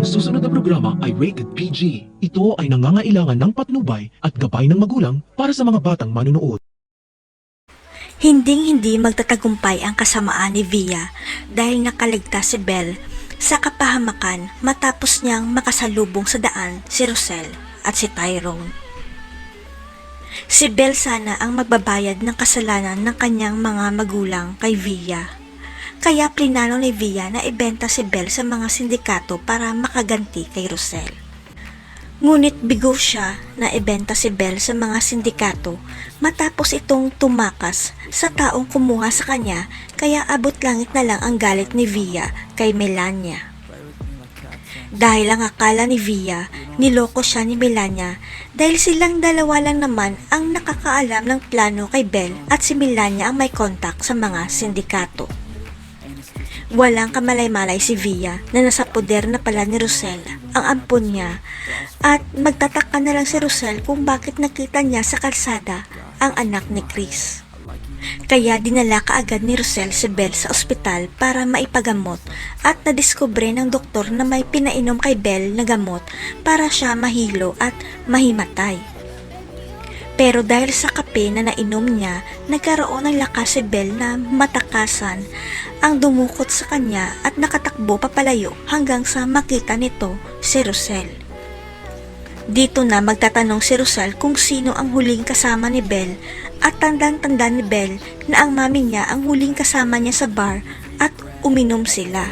Ang susunod na programa ay rated PG. Ito ay nangangailangan ng patnubay at gabay ng magulang para sa mga batang manunood. Hinding-hindi magtatagumpay ang kasamaan ni Via dahil nakaligtas si Belle sa kapahamakan matapos niyang makasalubong sa daan si Rosel at si Tyrone. Si Belle sana ang magbabayad ng kasalanan ng kanyang mga magulang kay Via. Kaya plinano ni Via na ibenta si Belle sa mga sindikato para makaganti kay Rosel. Ngunit bigo siya na ibenta si Belle sa mga sindikato matapos itong tumakas sa taong kumuha sa kanya, kaya abot langit na lang ang galit ni Via kay Melania. Dahil ang akala ni Via, niloko siya ni Melania dahil silang dalawa lang naman ang nakakaalam ng plano kay Belle at si Melania ang may kontak sa mga sindikato. Walang kamalay-malay si Via na nasa poder na pala ni Rosel ang ampon niya at magtataka na lang si Rosel kung bakit nakita niya sa kalsada ang anak ni Chris. Kaya dinala kaagad ni Rosel si Belle sa ospital para maipagamot at nadiskubre ng doktor na may pinainom kay Belle na gamot para siya mahilo at mahimatay. Pero dahil sa kape na nainom niya, nagkaroon ng lakas si Belle na matakasan ang dumukot sa kanya at nakatakbo papalayo hanggang sa makita nito si Rosel. Dito na magtatanong si Rosel kung sino ang huling kasama ni Belle at tandang-tanda ni Belle na ang mami niya ang huling kasama niya sa bar at uminom sila.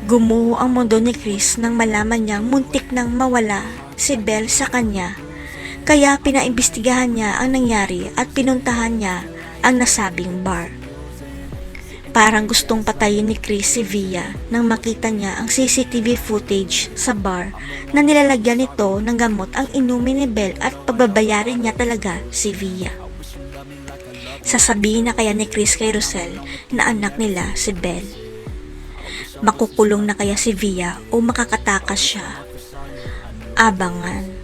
Gumuho ang mundo ni Chris nang malaman niyang muntik nang mawala si Belle sa kanya. Kaya pinaimbestigahan niya ang nangyari at pinuntahan niya ang nasabing bar. Parang gustong patayin ni Chris si Via nang makita niya ang CCTV footage sa bar na nilalagyan nito ng gamot ang inumin ni Belle at pagbabayarin niya talaga si Via. Sasabihin na kaya ni Chris kay Rosel na anak nila si Belle. Makukulong na kaya si Via o makakatakas siya? Abangan.